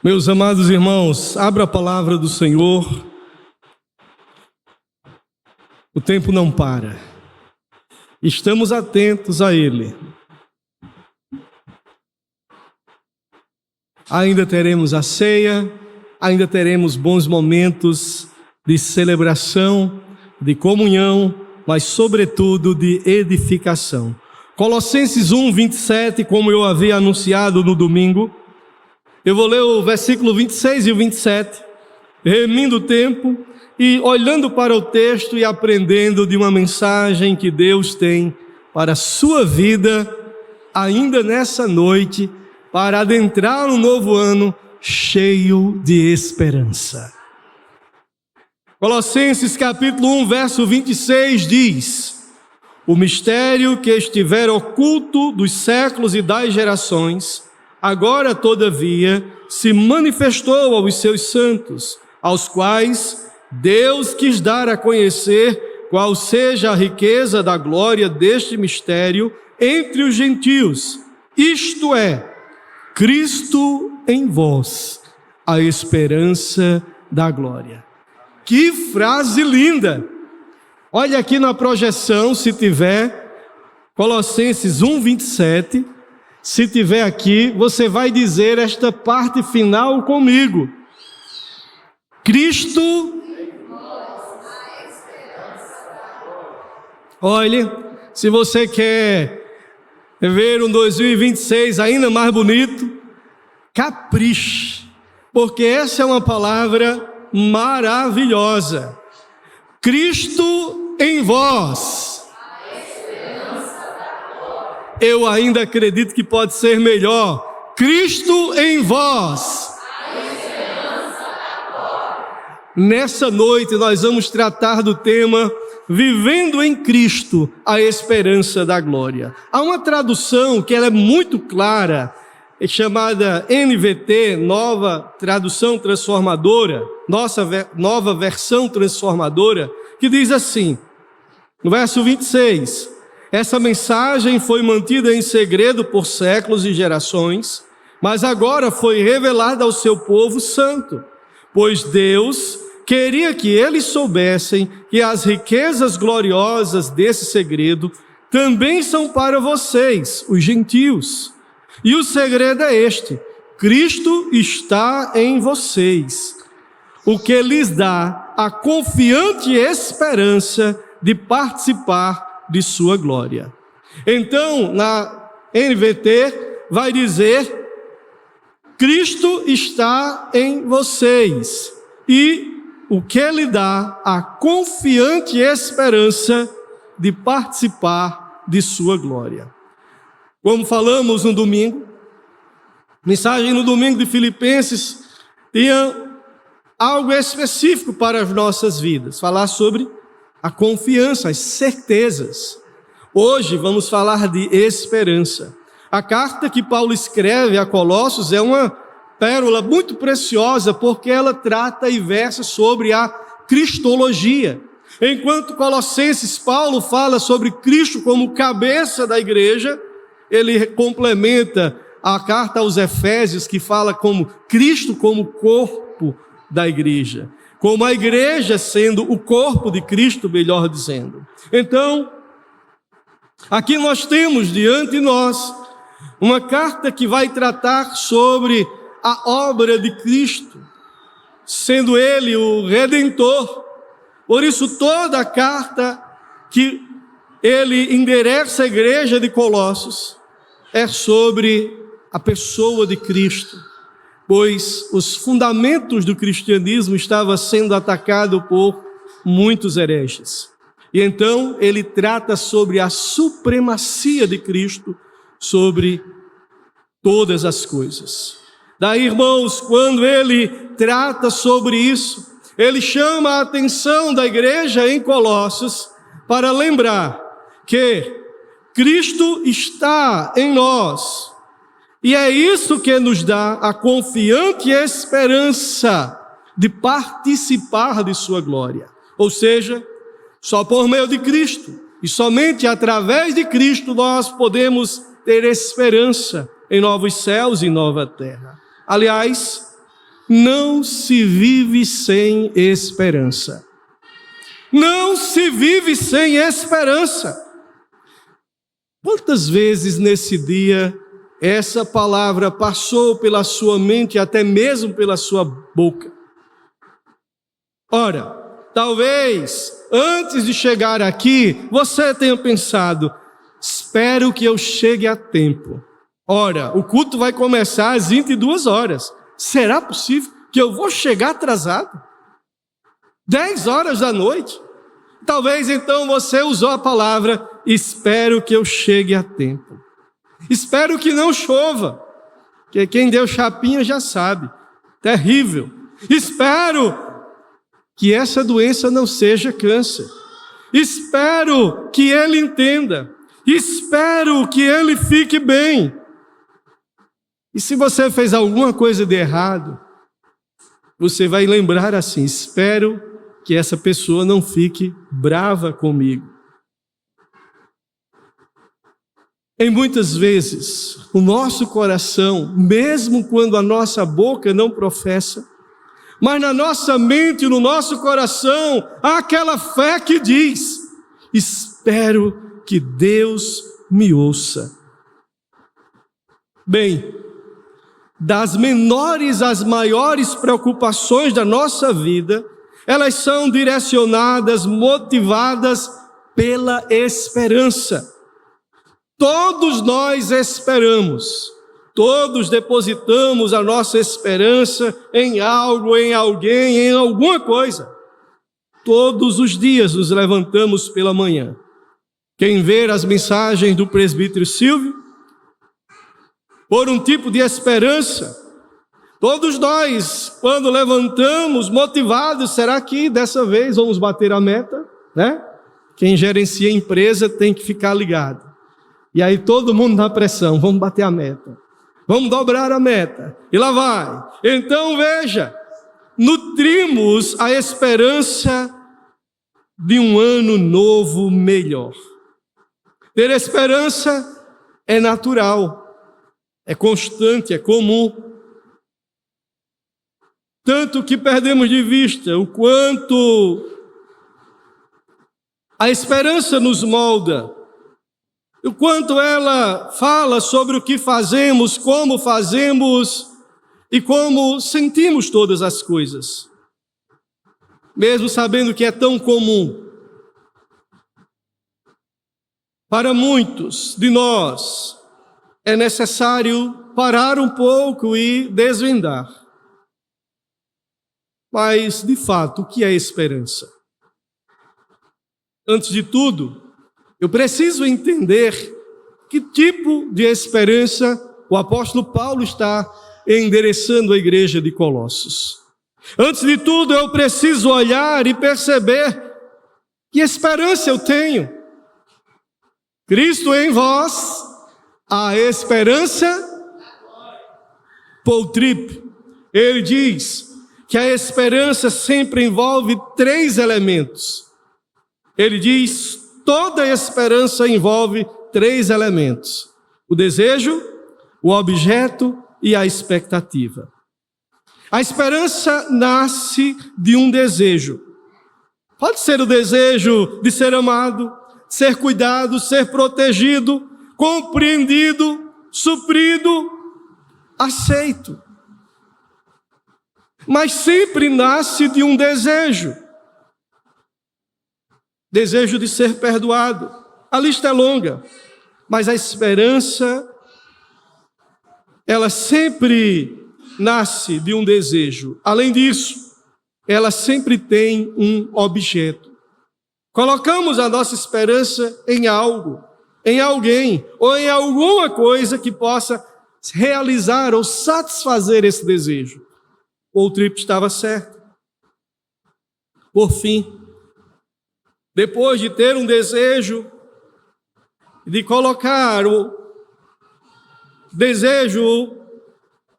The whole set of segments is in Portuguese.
Meus amados irmãos, abra a palavra do Senhor. O tempo não para. Estamos atentos a Ele. Ainda teremos a ceia, ainda teremos bons momentos de celebração, de comunhão, mas sobretudo de edificação. Colossenses 1, 27, como eu havia anunciado no domingo, eu vou ler o versículo 26 e o 27, remindo o tempo e olhando para o texto e aprendendo de uma mensagem que Deus tem para a sua vida, ainda nessa noite, para adentrar um novo ano cheio de esperança. Colossenses capítulo 1, verso 26 diz: o mistério que estiver oculto dos séculos e das gerações, agora, todavia, se manifestou aos seus santos, aos quais Deus quis dar a conhecer qual seja a riqueza da glória deste mistério entre os gentios, isto é, Cristo em vós, a esperança da glória. Que frase linda! Olha aqui na projeção, se tiver, Colossenses 1, 27, se tiver aqui, você vai dizer esta parte final comigo. Cristo. Olhe, se você quer ver um 2026 ainda mais bonito, capriche, porque essa é uma palavra maravilhosa. Cristo em vós. Eu ainda acredito que pode ser melhor. Cristo em vós. Nessa noite nós vamos tratar do tema Vivendo em Cristo, a esperança da glória. Há uma tradução que ela é muito clara, chamada NVT, Nova Tradução Transformadora, nova versão transformadora, que diz assim, no verso 26, essa mensagem foi mantida em segredo por séculos e gerações, mas agora foi revelada ao seu povo santo, pois Deus queria que eles soubessem que as riquezas gloriosas desse segredo também são para vocês, os gentios. E o segredo é este: Cristo está em vocês, o que lhes dá a confiante esperança de participar de sua glória. Então, na NVT, vai dizer: Cristo está em vocês, e o que lhe dá a confiante esperança de participar de sua glória. Como falamos no domingo, mensagem no domingo de Filipenses tinha algo específico para as nossas vidas, falar sobre a confiança, as certezas. Hoje vamos falar de esperança. A carta que Paulo escreve a Colossos é uma pérola muito preciosa, porque ela trata e versa sobre a cristologia. Enquanto Colossenses, Paulo fala sobre Cristo como cabeça da igreja, ele complementa a carta aos Efésios, que fala como Cristo como corpo da igreja, como a igreja sendo o corpo de Cristo, melhor dizendo. Então, aqui nós temos diante de nós uma carta que vai tratar sobre a obra de Cristo, sendo Ele o Redentor. Por isso toda a carta que ele endereça à igreja de Colossos é sobre a pessoa de Cristo, pois os fundamentos do cristianismo estavam sendo atacados por muitos hereges. E então ele trata sobre a supremacia de Cristo sobre todas as coisas. Daí, irmãos, quando ele trata sobre isso, ele chama a atenção da igreja em Colossos para lembrar que Cristo está em nós. E é isso que nos dá a confiante esperança de participar de sua glória. Ou seja, só por meio de Cristo e somente através de Cristo nós podemos ter esperança em novos céus e nova terra. Aliás, não se vive sem esperança. Não se vive sem esperança. Quantas vezes nesse dia essa palavra passou pela sua mente, até mesmo pela sua boca? Ora, talvez antes de chegar aqui, você tenha pensado: espero que eu chegue a tempo. Ora, o culto vai começar às 22 horas. Será possível que eu vou chegar atrasado? 10 horas da noite? Talvez então você usou a palavra: espero que eu chegue a tempo. Espero que não chova, porque quem deu chapinha já sabe, terrível. Espero que essa doença não seja câncer. Espero que ele entenda. Espero que ele fique bem. E se você fez alguma coisa de errado, você vai lembrar assim: espero que essa pessoa não fique brava comigo. Em muitas vezes, o nosso coração, mesmo quando a nossa boca não professa, mas na nossa mente e no nosso coração, há aquela fé que diz: espero que Deus me ouça. Bem, das menores às maiores preocupações da nossa vida, elas são direcionadas, motivadas pela esperança. Todos nós esperamos, todos depositamos a nossa esperança em algo, em alguém, em alguma coisa. Todos os dias nos levantamos pela manhã. Quem vê as mensagens do presbítero Silvio, por um tipo de esperança, todos nós, quando levantamos motivados, será que dessa vez vamos bater a meta? Né? Quem gerencia a empresa tem que ficar ligado. E aí todo mundo na pressão: vamos bater a meta, vamos dobrar a meta, e lá vai. Então veja, nutrimos a esperança de um ano novo melhor. Ter esperança é natural, é constante, é comum. Tanto que perdemos de vista o quanto a esperança nos molda, o quanto ela fala sobre o que fazemos e como sentimos todas as coisas, mesmo sabendo que é tão comum. Para muitos de nós, é necessário parar um pouco e desvendar. Mas, de fato, o que é esperança? Antes de tudo, eu preciso entender que tipo de esperança o apóstolo Paulo está endereçando à igreja de Colossos. Antes de tudo, eu preciso olhar e perceber que esperança eu tenho. Cristo em vós, a esperança. Paul Tripp, ele diz que a esperança sempre envolve 3 elementos. Ele diz: toda esperança envolve 3 elementos: o desejo, o objeto e a expectativa. A esperança nasce de um desejo. Pode ser o desejo de ser amado, ser cuidado, ser protegido, compreendido, suprido, aceito. Mas sempre nasce de um desejo. Desejo de ser perdoado. A lista é longa, mas a esperança, ela sempre nasce de um desejo. Além disso, ela sempre tem um objeto. Colocamos a nossa esperança em algo, em alguém, ou em alguma coisa que possa realizar ou satisfazer esse desejo. O Tripp estava certo. Por fim, depois de ter um desejo, de colocar o desejo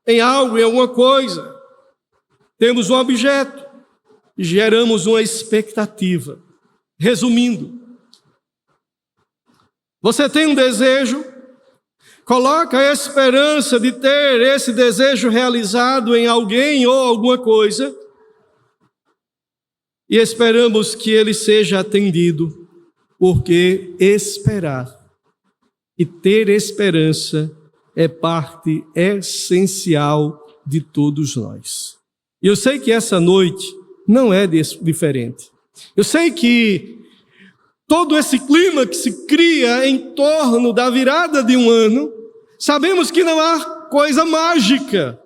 em algo, em alguma coisa, temos um objeto, geramos uma expectativa. Resumindo, você tem um desejo, coloca a esperança de ter esse desejo realizado em alguém ou alguma coisa, e esperamos que ele seja atendido, porque esperar e ter esperança é parte essencial de todos nós. E eu sei que essa noite não é diferente. Eu sei que todo esse clima que se cria em torno da virada de um ano, sabemos que não há coisa mágica,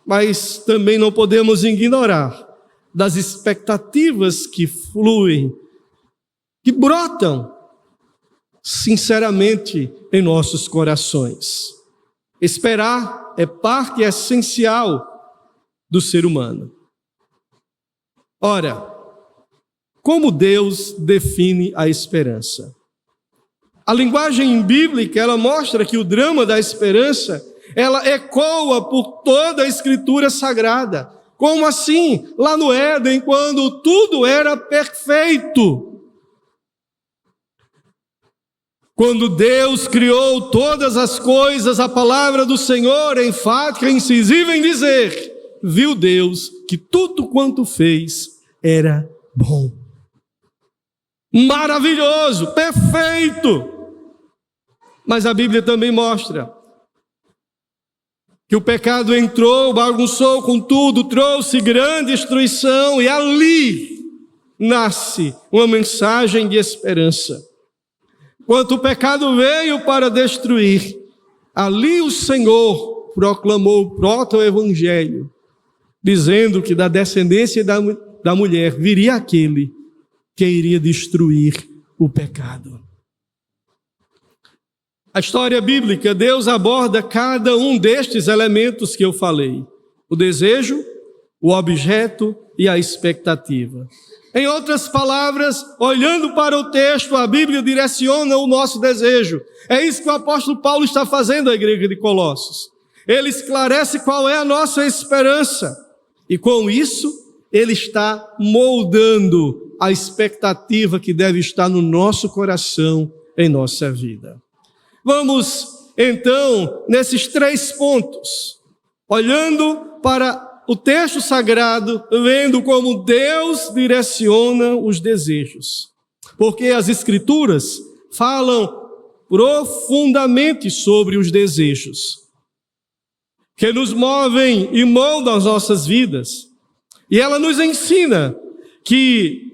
mas também não podemos ignorar das expectativas que fluem, que brotam sinceramente em nossos corações. Esperar é parte essencial do ser humano. Ora, como Deus define a esperança? A linguagem bíblica, ela mostra que o drama da esperança, ela ecoa por toda a Escritura Sagrada. Como assim? Lá no Éden, quando tudo era perfeito. Quando Deus criou todas as coisas, a palavra do Senhor é enfática e incisiva em dizer: viu Deus que tudo quanto fez era bom. Maravilhoso, perfeito. Mas a Bíblia também mostra que o pecado entrou, bagunçou com tudo, trouxe grande destruição, e ali nasce uma mensagem de esperança. Quando o pecado veio para destruir, ali o Senhor proclamou o proto-evangelho, dizendo que da descendência da mulher viria aquele que iria destruir o pecado. A história bíblica, Deus aborda cada um destes elementos que eu falei: o desejo, o objeto e a expectativa. Em outras palavras, olhando para o texto, a Bíblia direciona o nosso desejo. É isso que o apóstolo Paulo está fazendo à igreja de Colossos. Ele esclarece qual é a nossa esperança. E com isso, ele está moldando a expectativa que deve estar no nosso coração, em nossa vida. Vamos, então, nesses 3 pontos, olhando para o texto sagrado, vendo como Deus direciona os desejos. Porque as Escrituras falam profundamente sobre os desejos, que nos movem e moldam as nossas vidas. E ela nos ensina que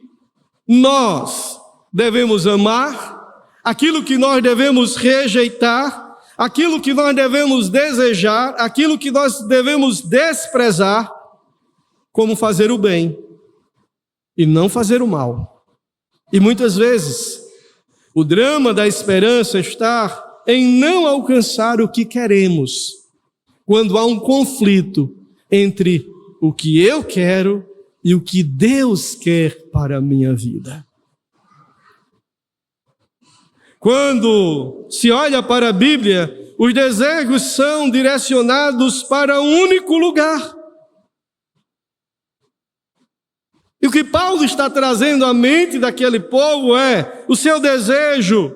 nós devemos amar, aquilo que nós devemos rejeitar, aquilo que nós devemos desejar, aquilo que nós devemos desprezar, como fazer o bem e não fazer o mal. E muitas vezes, o drama da esperança está em não alcançar o que queremos, quando há um conflito entre o que eu quero e o que Deus quer para a minha vida. Quando se olha para a Bíblia, os desejos são direcionados para um único lugar. E o que Paulo está trazendo à mente daquele povo é: o seu desejo,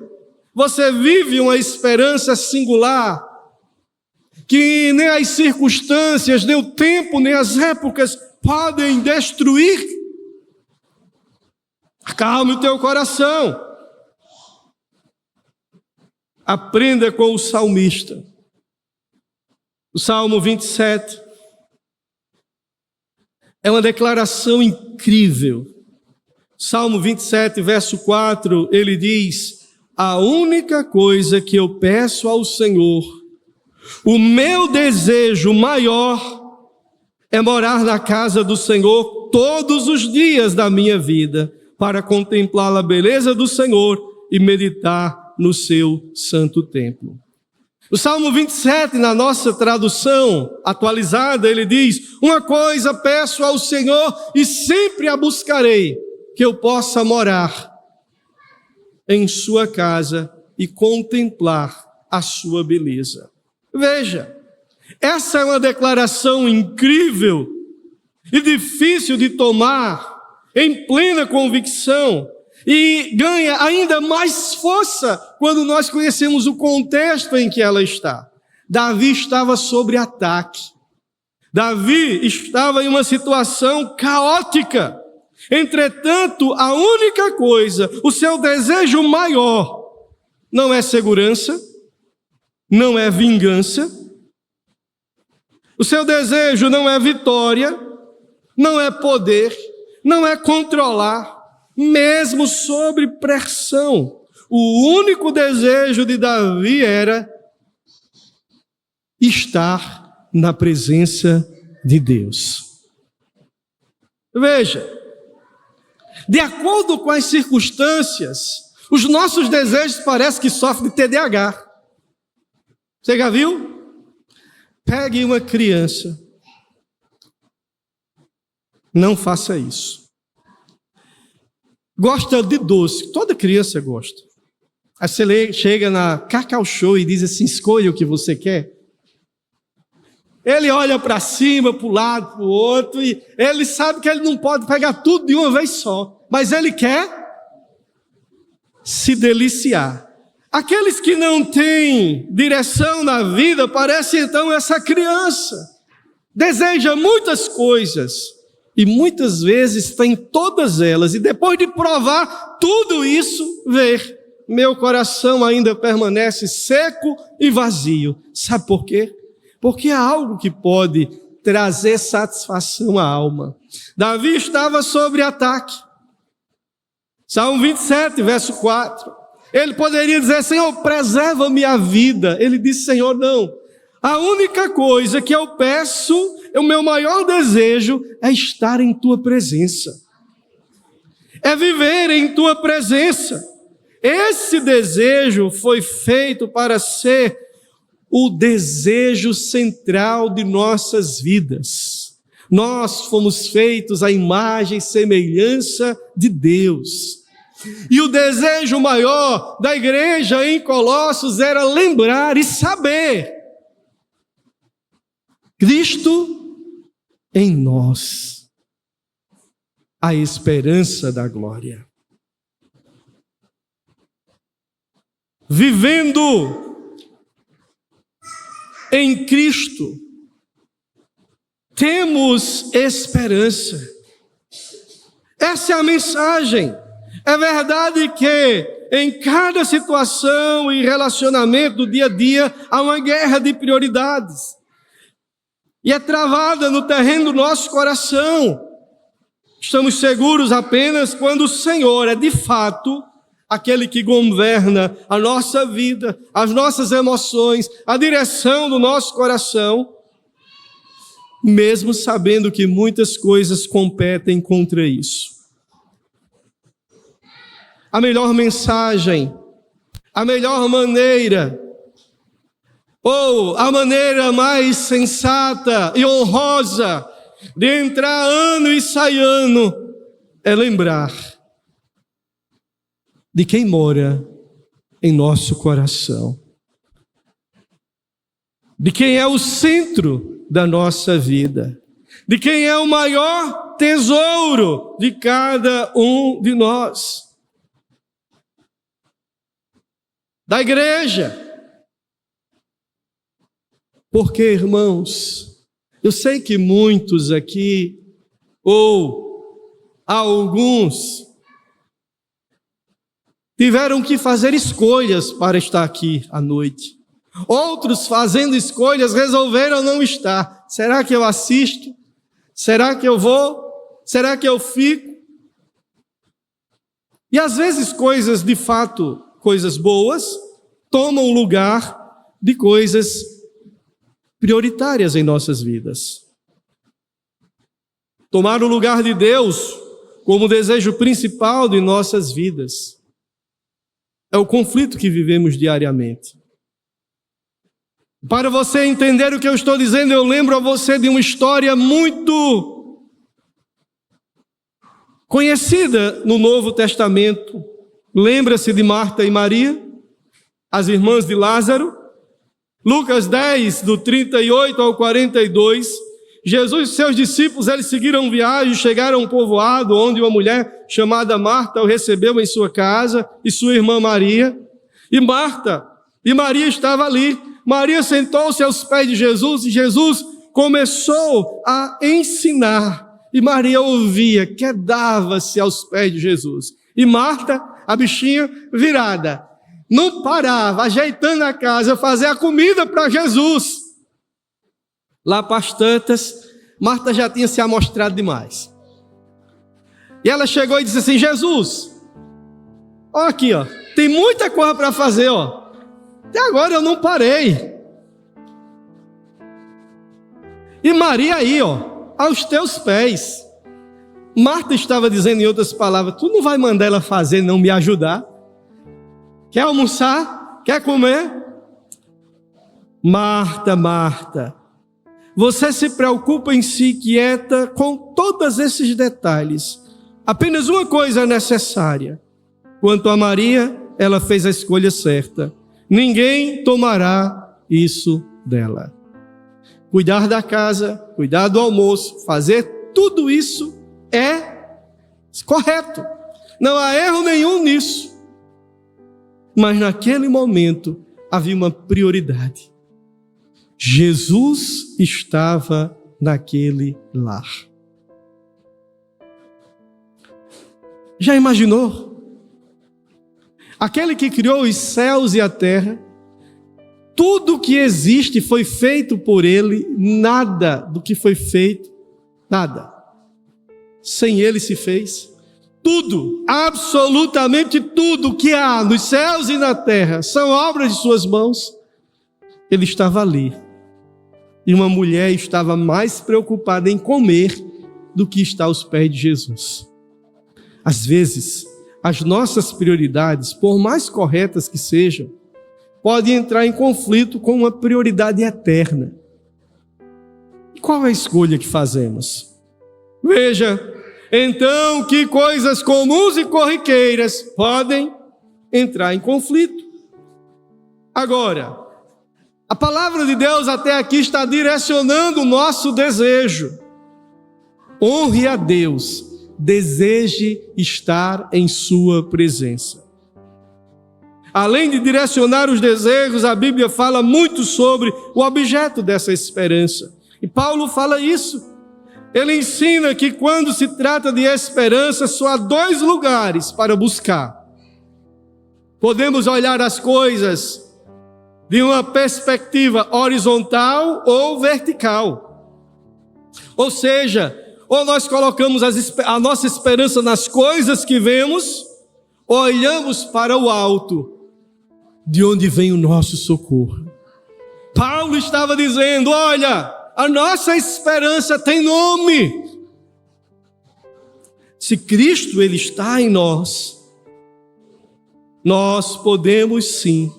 você vive uma esperança singular, que nem as circunstâncias, nem o tempo, nem as épocas podem destruir. Acalme o teu coração. Aprenda com o salmista. O Salmo 27 é uma declaração incrível. Salmo 27, verso 4, ele diz: a única coisa que eu peço ao Senhor, o meu desejo maior, é morar na casa do Senhor todos os dias da minha vida, para contemplar a beleza do Senhor e meditar no seu santo templo. O Salmo 27, na nossa tradução atualizada, ele diz: uma coisa peço ao Senhor e sempre a buscarei, que eu possa morar em sua casa e contemplar a sua beleza. Veja, essa é uma declaração incrível e difícil de tomar em plena convicção. e ganha ainda mais força quando nós conhecemos o contexto em que ela está. Davi estava sob ataque. Davi estava em uma situação caótica. Entretanto, a única coisa, o seu desejo maior, não é segurança, não é vingança, o seu desejo não é vitória, não é poder, não é controlar, mesmo sob pressão. O único desejo de Davi era estar na presença de Deus. Veja, de acordo com as circunstâncias, os nossos desejos parecem que sofrem de TDAH. Você já viu? Pegue uma criança. Não faça isso. Gosta de doce. Toda criança gosta. Aí você chega na Cacau Show e diz assim, escolha o que você quer. Ele olha para cima, para o lado, para o outro, e ele sabe que ele não pode pegar tudo de uma vez só. Mas ele quer se deliciar. Aqueles que não têm direção na vida, parecem então essa criança. Deseja muitas coisas, e muitas vezes tem todas elas, e depois de provar tudo isso, ver, meu coração ainda permanece seco e vazio. Sabe por quê? Porque há algo que pode trazer satisfação à alma. Davi estava sob ataque. Salmo 27, verso 4. Ele poderia dizer, Senhor, preserva-me a vida. Ele disse, Senhor, não. A única coisa que eu peço, o meu maior desejo, é estar em Tua presença. É viver em Tua presença. Esse desejo foi feito para ser o desejo central de nossas vidas. Nós fomos feitos à imagem e semelhança de Deus. E o desejo maior da igreja em Colossos era lembrar e saber Cristo em nós, a esperança da glória. Vivendo em Cristo, temos esperança. Essa é a mensagem. É verdade que em cada situação e relacionamento do dia a dia há uma guerra de prioridades. E é travada no terreno do nosso coração. Estamos seguros apenas quando o Senhor é de fato aquele que governa a nossa vida, as nossas emoções, a direção do nosso coração, mesmo sabendo que muitas coisas competem contra isso. A melhor mensagem, a melhor maneira, ou a maneira mais sensata e honrosa de entrar ano e sair ano, é lembrar de quem mora em nosso coração, de quem é o centro da nossa vida, de quem é o maior tesouro de cada um de nós. Da igreja. Porque, irmãos, eu sei que muitos aqui, ou alguns, tiveram que fazer escolhas para estar aqui à noite. Outros, fazendo escolhas, resolveram não estar. Será que eu assisto? Será que eu vou? Será que eu fico? E às vezes coisas de fato, coisas boas, tomam lugar de coisas prioritárias em nossas vidas. Tomar o lugar de Deus como o desejo principal de nossas vidas é o conflito que vivemos diariamente. Para você entender o que eu estou dizendo, eu lembro a você de uma história muito conhecida no Novo Testamento. Lembra-se de Marta e Maria, as irmãs de Lázaro? Lucas 10, do 38 ao 42, Jesus e seus discípulos, eles seguiram viagem, chegaram a um povoado onde uma mulher chamada Marta o recebeu em sua casa, e sua irmã Maria. E Maria estava ali. Maria sentou-se aos pés de Jesus e Jesus começou a ensinar. E Maria ouvia, quedava-se aos pés de Jesus. E Marta, a bichinha virada, não parava, ajeitando a casa, fazer a comida para Jesus. Lá para as tantas, Marta já tinha se amostrado demais. E ela chegou e disse assim: Jesus, olha aqui, ó, tem muita coisa para fazer, ó. Até agora eu não parei. E Maria aí, ó, aos teus pés. Marta estava dizendo em outras palavras: tu não vai mandar ela fazer, não me ajudar? Quer almoçar? Quer comer? Marta, Marta, você se preocupa em si quieta com todos esses detalhes. Apenas uma coisa é necessária. Quanto a Maria, ela fez a escolha certa. Ninguém tomará isso dela. Cuidar da casa, cuidar do almoço, fazer tudo isso é correto. Não há erro nenhum nisso. Mas naquele momento havia uma prioridade. Jesus estava naquele lar. Já imaginou? Aquele que criou os céus e a terra, tudo que existe foi feito por ele, nada do que foi feito, nada, sem ele se fez. Tudo, absolutamente tudo que há nos céus e na terra são obras de suas mãos. Ele estava ali. E uma mulher estava mais preocupada em comer do que estar aos pés de Jesus. Às vezes, as nossas prioridades, por mais corretas que sejam, podem entrar em conflito com uma prioridade eterna. E qual é a escolha que fazemos? Veja, então, que coisas comuns e corriqueiras podem entrar em conflito. Agora, a palavra de Deus até aqui está direcionando o nosso desejo. Honre a Deus, deseje estar em sua presença. Além de direcionar os desejos, a Bíblia fala muito sobre o objeto dessa esperança. E Paulo fala isso. Ele ensina que quando se trata de esperança, só há dois lugares para buscar. Podemos olhar as coisas de uma perspectiva horizontal ou vertical. Ou seja, ou nós colocamos a nossa esperança nas coisas que vemos, ou olhamos para o alto, de onde vem o nosso socorro. Paulo estava dizendo: olha, a nossa esperança tem nome. Se Cristo ele está em nós, nós podemos sim,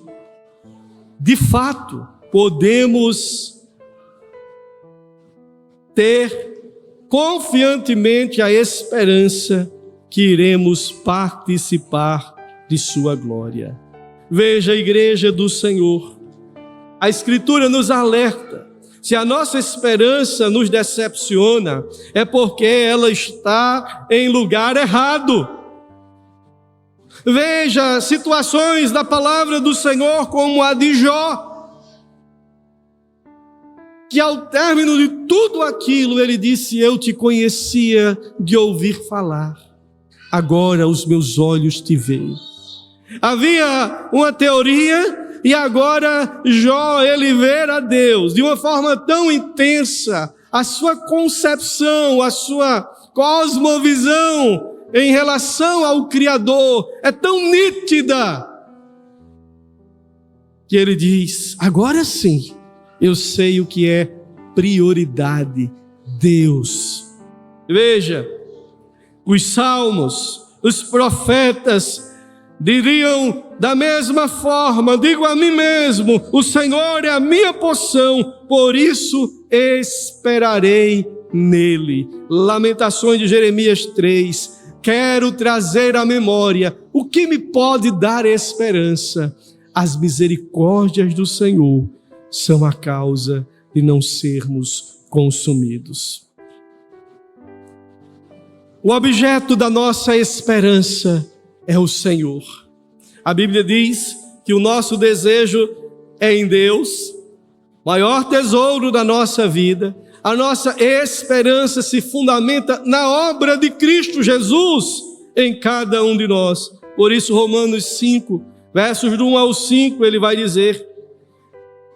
de fato, podemos ter confiantemente a esperança que iremos participar de sua glória. Veja, a igreja do Senhor, a Escritura nos alerta: se a nossa esperança nos decepciona, é porque ela está em lugar errado. Veja situações da palavra do Senhor como a de Jó, que ao término de tudo aquilo ele disse: eu te conhecia de ouvir falar, agora os meus olhos te veem. Havia uma teoria e agora Jó, ele vê a Deus de uma forma tão intensa, a sua concepção, a sua cosmovisão em relação ao Criador é tão nítida, que ele diz: agora sim, eu sei o que é prioridade, Deus. Veja, os salmos, os profetas diriam da mesma forma: digo a mim mesmo, o Senhor é a minha porção, por isso esperarei nele. Lamentações de Jeremias 3. Quero trazer à memória o que me pode dar esperança. As misericórdias do Senhor são a causa de não sermos consumidos. O objeto da nossa esperança é o Senhor. A Bíblia diz que o nosso desejo é em Deus, maior tesouro da nossa vida. A nossa esperança se fundamenta na obra de Cristo Jesus em cada um de nós. Por isso, Romanos 5, versos do 1 ao 5, ele vai dizer: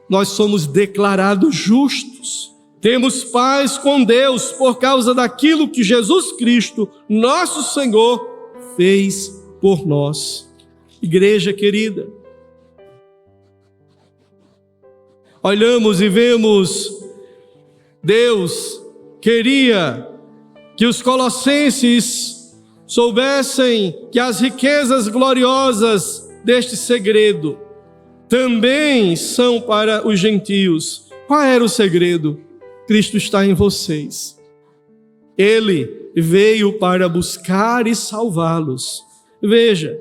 nós somos declarados justos, temos paz com Deus por causa daquilo que Jesus Cristo, nosso Senhor, fez por nós. Igreja querida, olhamos e vemos, Deus queria que os colossenses soubessem que as riquezas gloriosas deste segredo também são para os gentios. Qual era o segredo? Cristo está em vocês. Ele veio para buscar e salvá-los. Veja,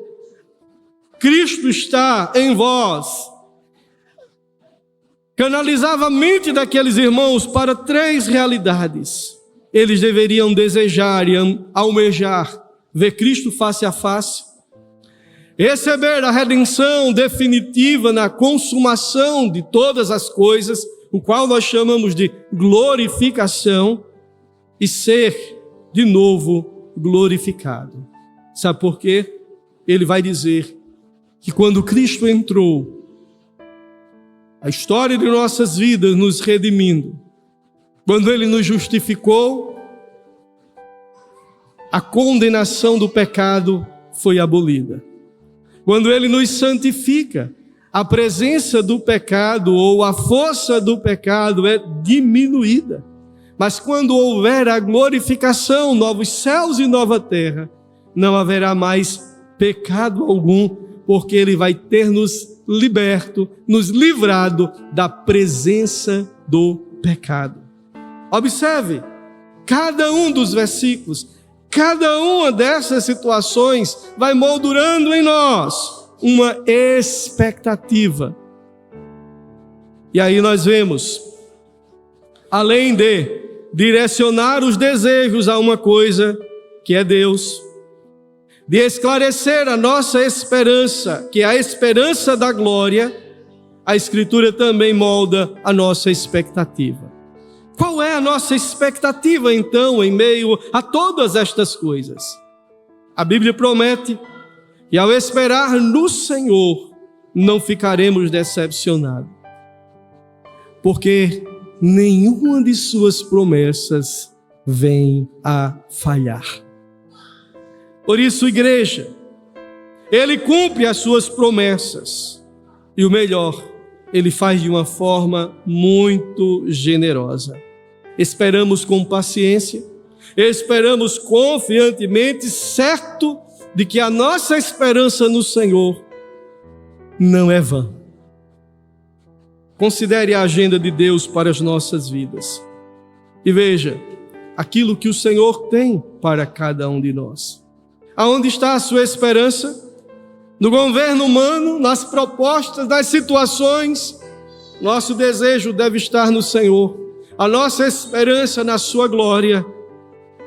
Cristo está em vós. Canalizava a mente daqueles irmãos para 3 realidades. Eles deveriam desejar e almejar ver Cristo face a face, receber a redenção definitiva na consumação de todas as coisas, o qual nós chamamos de glorificação, e ser de novo glorificado. Sabe por quê? Ele vai dizer que quando Cristo entrou, a história de nossas vidas nos redimindo, quando Ele nos justificou, a condenação do pecado foi abolida. Quando Ele nos santifica, a presença do pecado ou a força do pecado é diminuída. Mas quando houver a glorificação, novos céus e nova terra, não haverá mais pecado algum, porque Ele vai ter nos liberto, nos livrado da presença do pecado. Observe, cada um dos versículos, cada uma dessas situações vai moldurando em nós uma expectativa. E aí nós vemos, além de direcionar os desejos a uma coisa que é Deus, de esclarecer a nossa esperança, que é a esperança da glória, a Escritura também molda a nossa expectativa. Qual é a nossa expectativa, então, em meio a todas estas coisas? A Bíblia promete que ao esperar no Senhor, não ficaremos decepcionados, porque nenhuma de suas promessas vem a falhar. Por isso, igreja, Ele cumpre as suas promessas. E o melhor, Ele faz de uma forma muito generosa. Esperamos com paciência, esperamos confiantemente, certo de que a nossa esperança no Senhor não é vã. Considere a agenda de Deus para as nossas vidas. E veja, aquilo que o Senhor tem para cada um de nós. Aonde está a sua esperança? No governo humano, nas propostas, nas situações? Nosso desejo deve estar no Senhor. A nossa esperança na sua glória.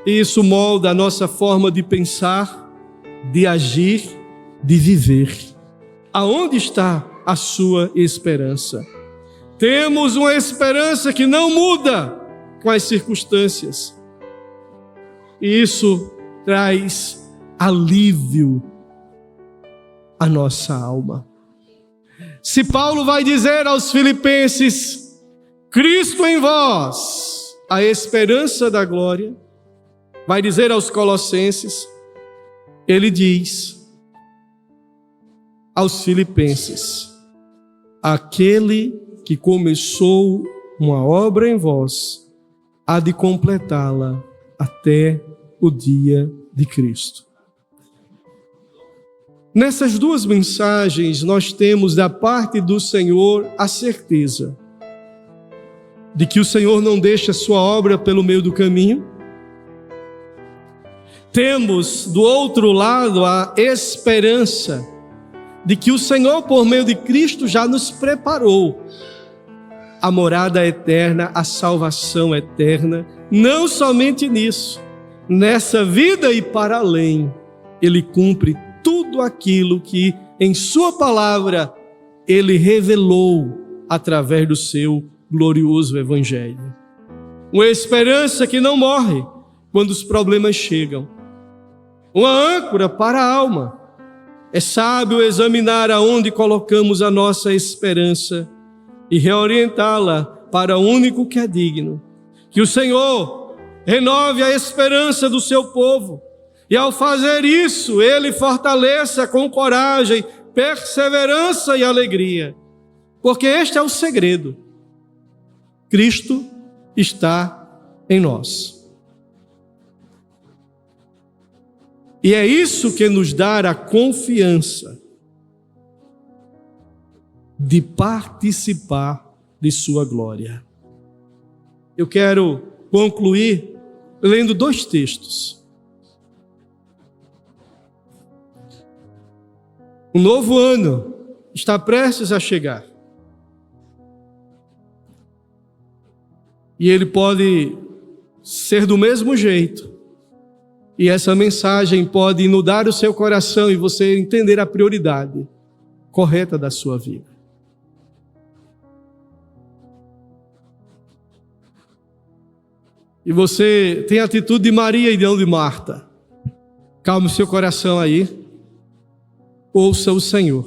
E isso molda a nossa forma de pensar, de agir, de viver. Aonde está a sua esperança? Temos uma esperança que não muda com as circunstâncias. E isso traz alívio à nossa alma. Se Paulo vai dizer aos filipenses, Cristo em vós, a esperança da glória, vai dizer aos colossenses, ele diz aos filipenses, aquele que começou uma obra em vós, há de completá-la até o dia de Cristo. Nessas 2 mensagens, nós temos da parte do Senhor a certeza de que o Senhor não deixa a sua obra pelo meio do caminho. Temos do outro lado a esperança de que o Senhor, por meio de Cristo, já nos preparou a morada eterna, a salvação eterna. Não somente nisso, nessa vida e para além, Ele cumpre tudo aquilo que em sua palavra Ele revelou através do seu glorioso Evangelho. Uma esperança que não morre quando os problemas chegam. Uma âncora para a alma. É sábio examinar aonde colocamos a nossa esperança e reorientá-la para o único que é digno. Que o Senhor renove a esperança do seu povo e, ao fazer isso, Ele fortaleça com coragem, perseverança e alegria. Porque este é o segredo. Cristo está em nós. E é isso que nos dá a confiança de participar de sua glória. Eu quero concluir lendo 2 textos. O novo ano está prestes a chegar. E ele pode ser do mesmo jeito. E essa mensagem pode inundar o seu coração e você entender a prioridade correta da sua vida. E você tem a atitude de Maria e não de Marta. Calme o seu coração aí. Ouça o Senhor.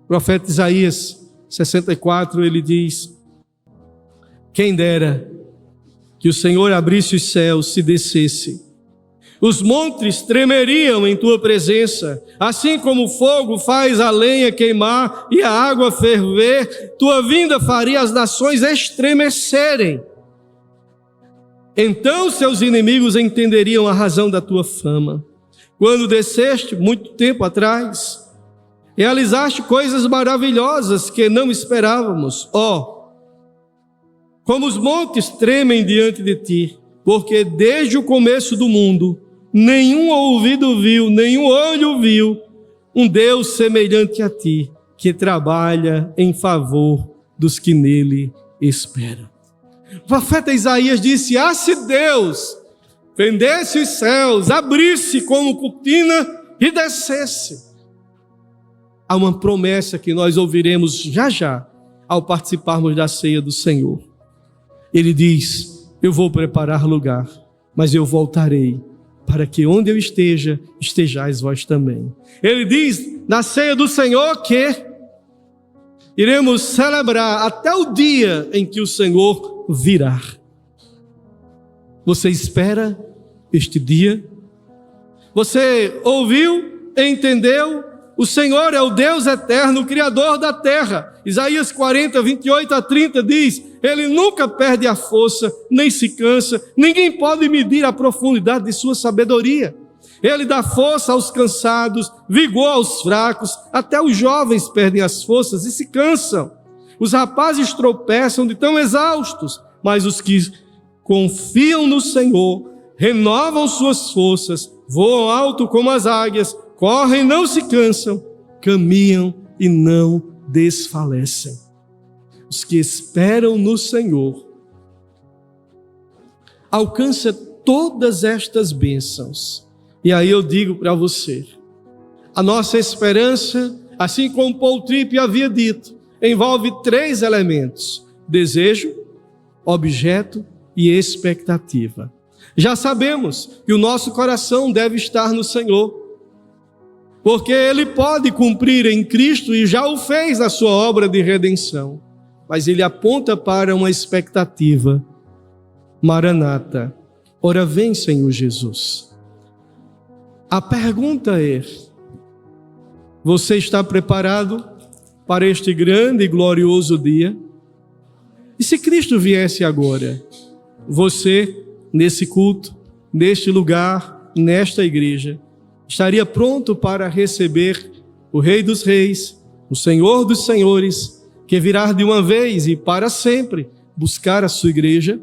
O profeta Isaías 64, ele diz: quem dera que o Senhor abrisse os céus e descesse. Os montes tremeriam em tua presença, assim como o fogo faz a lenha queimar e a água ferver, tua vinda faria as nações estremecerem. Então seus inimigos entenderiam a razão da tua fama. Quando desceste, muito tempo atrás, realizaste coisas maravilhosas que não esperávamos. Como os montes tremem diante de ti, porque desde o começo do mundo, nenhum ouvido viu, nenhum olho viu um Deus semelhante a ti, que trabalha em favor dos que nele esperam. O profeta Isaías disse: se Deus fendesse os céus, abrisse como cortina e descesse. Há uma promessa que nós ouviremos já ao participarmos da ceia do Senhor. Ele diz: eu vou preparar lugar, mas eu voltarei, para que onde eu esteja, estejais vós também. Ele diz na ceia do Senhor que iremos celebrar até o dia em que o Senhor virá. Você espera este dia? Você ouviu, entendeu? O Senhor é o Deus eterno, o Criador da terra. Isaías 40, 28 a 30 diz: Ele nunca perde a força, nem se cansa, ninguém pode medir a profundidade de sua sabedoria. Ele dá força aos cansados, vigor aos fracos, até os jovens perdem as forças e se cansam. Os rapazes tropeçam de tão exaustos, mas os que confiam no Senhor renovam suas forças, voam alto como as águias, correm e não se cansam, caminham e não desfalecem. Os que esperam no Senhor alcançam todas estas bênçãos. E aí eu digo para você, a nossa esperança, assim como Paul Tripp havia dito, envolve 3 elementos: desejo, objeto e expectativa. Já sabemos que o nosso coração deve estar no Senhor, porque Ele pode cumprir em Cristo e já o fez na sua obra de redenção. Mas Ele aponta para uma expectativa: Maranata, ora vem, Senhor Jesus. A pergunta é: você está preparado para este grande e glorioso dia? E se Cristo viesse agora, você, nesse culto, neste lugar, nesta igreja, estaria pronto para receber o Rei dos Reis, o Senhor dos Senhores, que virá de uma vez e para sempre buscar a sua igreja?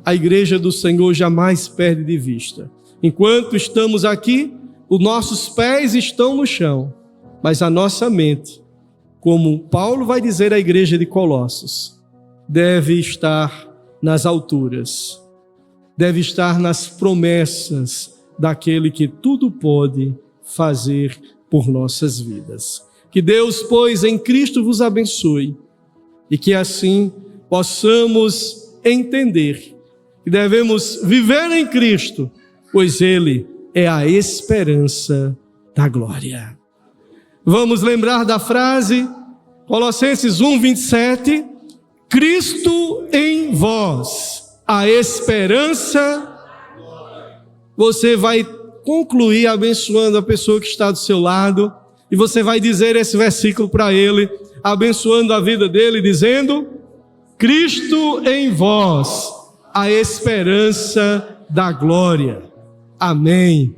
A igreja do Senhor jamais perde de vista. Enquanto estamos aqui, os nossos pés estão no chão, mas a nossa mente, como Paulo vai dizer à igreja de Colossos, deve estar nas alturas, deve estar nas promessas daquele que tudo pode fazer por nossas vidas. Que Deus, pois, em Cristo vos abençoe e que assim possamos entender que devemos viver em Cristo, pois Ele é a esperança da glória. Vamos lembrar da frase, Colossenses 1:27, Cristo em vós, a esperança. Você vai concluir abençoando a pessoa que está do seu lado, e você vai dizer esse versículo para ele, abençoando a vida dele, dizendo, Cristo em vós, a esperança da glória. Amém.